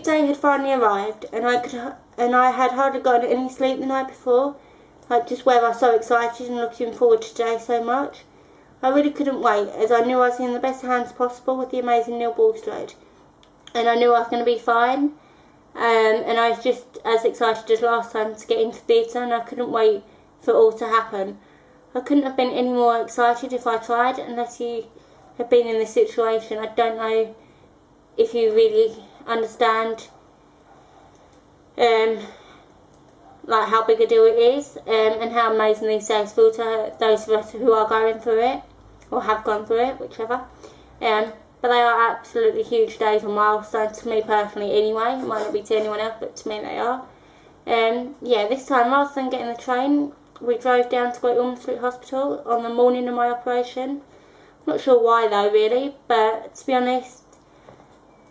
big day had finally arrived, and I had hardly gotten any sleep the night before. Like, just where I was so excited and looking forward to today so much. I really couldn't wait, as I knew I was in the best hands possible with the amazing Neil Bulstrode. And I knew I was going to be fine. And I was just as excited as last time to get into theatre, and I couldn't wait for it all to happen. I couldn't have been any more excited if I tried, unless you have been in this situation. I don't know if you really understand like how big a deal it is, and how amazing these days feel to those of us who are going through it, or have gone through it, whichever. But they are absolutely huge days and milestones to me personally anyway. It might not be to anyone else, but to me they are. Yeah, this time rather than getting the train, we drove down to Great Ormond Street Hospital on the morning of my operation. Not sure why though, really, but to be honest,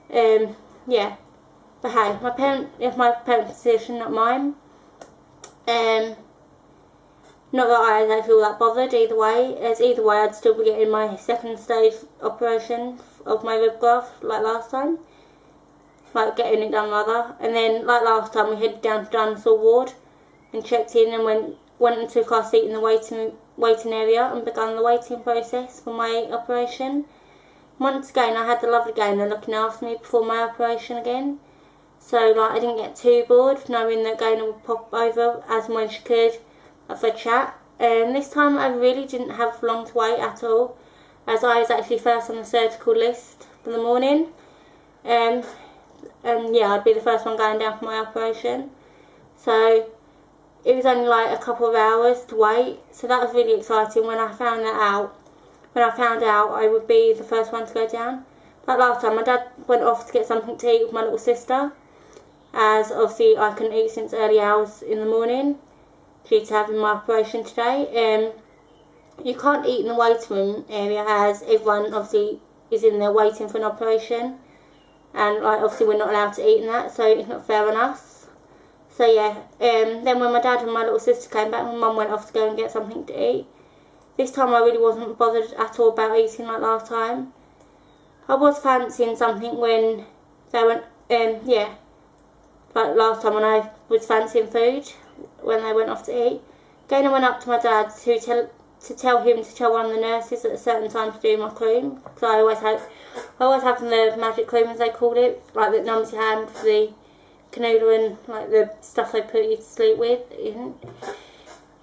yeah. But hey, it's my parents' decision, not mine. Not that I was actually all that bothered either way, as either way I'd still be getting my second stage operation of my rib graft like last time. Like getting it done rather. And then like last time we headed down to Dinosaur Ward and checked in and went and took our seat in the waiting area and began the waiting process for my operation. Once again I had the lovely Gaynor looking after me before my operation again. So like I didn't get too bored knowing that Gaynor would pop over as and when she could for a chat. And this time I really didn't have long to wait at all, as I was actually first on the surgical list for the morning. And yeah, I'd be the first one going down for my operation. So it was only like a couple of hours to wait, so that was really exciting when I found that out. When I found out I would be the first one to go down. Like last time, my dad went off to get something to eat with my little sister, as obviously I couldn't eat since early hours in the morning due to having my operation today. You can't eat in the waiting room area, as everyone obviously is in there waiting for an operation, and like obviously we're not allowed to eat in that, so it's not fair on us. So yeah, then when my dad and my little sister came back, my mum went off to go and get something to eat. This time I really wasn't bothered at all about eating like last time. I was fancying something when they went, yeah, like last time when I was fancying food when they went off to eat. Gaynor went up to my dad to tell him to tell one of the nurses at a certain time to do my cream, because I always have the magic cream, as they called it, like that numbs your hand for the cannula and like the stuff they put you to sleep with.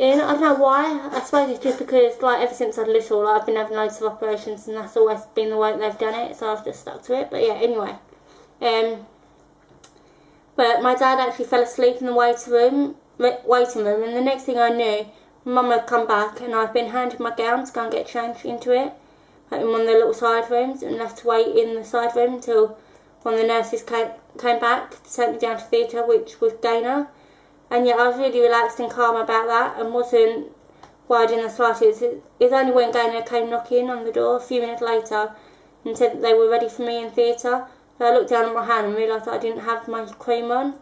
And I don't know why. I suppose it's just because like ever since I was little, like, I've been having loads of operations and that's always been the way they've done it, so I've just stuck to it. But yeah, anyway. But my dad actually fell asleep in the waiting room, and the next thing I knew, my mum had come back and I'd been handed my gown to go and get changed into it, like in one of the little side rooms, and left to wait in the side room until one of the nurses came back to take me down to theatre, which was Gaynor. And yeah, I was really relaxed and calm about that and wasn't worried in the slightest. It was only when Gaynor came knocking on the door a few minutes later and said that they were ready for me in theatre that I looked down at my hand and realised that I didn't have my cream on,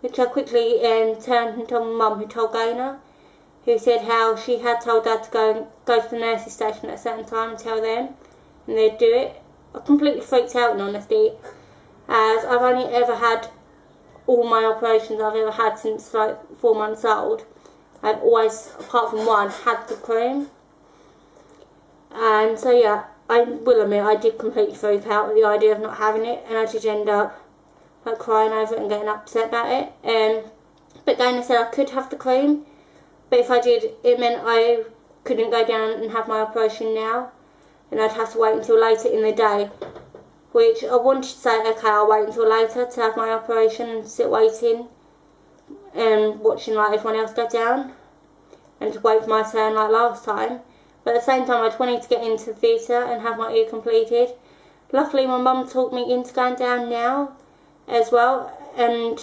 which I quickly turned and told my mum, who told Gaynor, who said how she had told Dad to go to the nurse's station at a certain time and tell them, and they'd do it. I completely freaked out in honesty, as I've only ever had all my operations I've ever had since like 4 months old. I've always, apart from one, had the cream. And so yeah, I will admit I did completely freak out at the idea of not having it, and I did end up like crying over it and getting upset about it. But Gaynor said I could have the cream, but if I did, it meant I couldn't go down and have my operation now, and I'd have to wait until later in the day. Which I wanted to say, okay, I'll wait until later to have my operation and sit waiting and watching like everyone else go down and to wait for my turn like last time. But at the same time, I wanted to get into the theatre and have my ear completed. Luckily, my mum talked me into going down now as well, and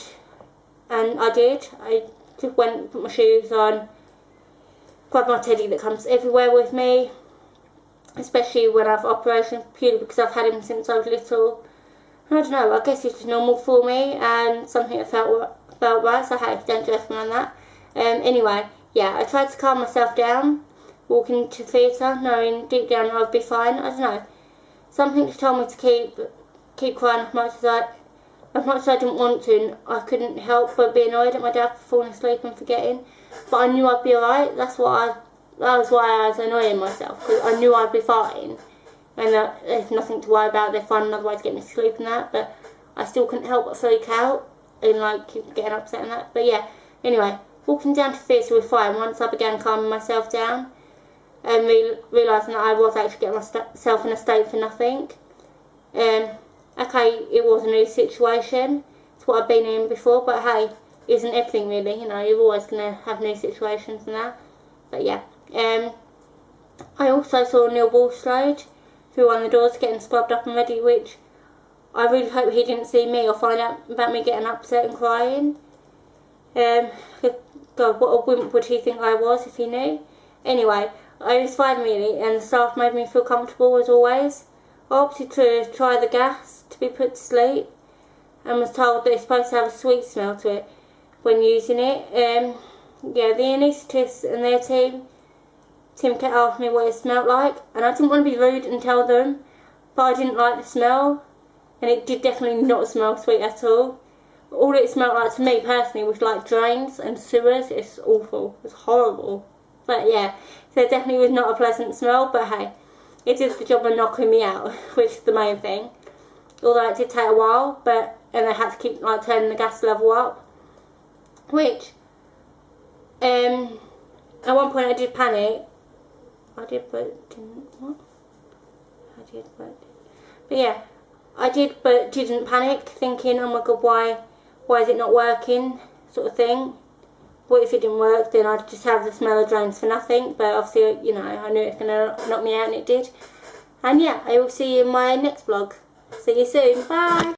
I did. I just went, put my shoes on, grabbed my teddy that comes everywhere with me, especially when I've operations, purely because I've had him since I was little. And I don't know, I guess it's just normal for me and something that felt right, so hey, don't judge me on that. Anyway, yeah, I tried to calm myself down, walking to theatre, knowing deep down I'd be fine. I don't know, something just told me to keep crying as much as as much as I didn't want to, I couldn't help but be annoyed at my dad for falling asleep and forgetting. But I knew I'd be alright. That was why I was annoying myself, because I knew I'd be fine. And there's nothing to worry about, they're fine, otherwise get me to sleep and that. But I still couldn't help but freak out and like keep getting upset and that. But yeah, anyway, walking down to the theatre was fine once I began calming myself down and realising that I was actually getting myself in a state for nothing. Okay, it was a new situation, it's what I've been in before, but hey, isn't everything really, you know, you're always going to have new situations and that. But yeah, I also saw Neil Bulstrode through one of the doors getting scrubbed up and ready, which I really hope he didn't see me or find out about me getting upset and crying. God, what a wimp would he think I was if he knew. Anyway, I was fine really, and the staff made me feel comfortable as always. I opted to try the gas to be put to sleep and was told that it's supposed to have a sweet smell to it when using it. Yeah, the anaesthetists and their team kept asking me what it smelled like, and I didn't want to be rude and tell them, but I didn't like the smell, and it did definitely not smell sweet at all. All it smelled like to me personally was like drains and sewers. It's awful, it's horrible. But yeah, so it definitely was not a pleasant smell, but hey, it did the job of knocking me out, which is the main thing. Although it did take a while, and I had to keep like turning the gas level up, which at one point I did panic. But yeah, I did but didn't panic, thinking, oh my god, why is it not working, sort of thing. What if it didn't work, then I'd just have the smell of drains for nothing. But obviously, you know, I knew it was going to knock me out, and it did. And yeah, I will see you in my next vlog. See you soon, bye!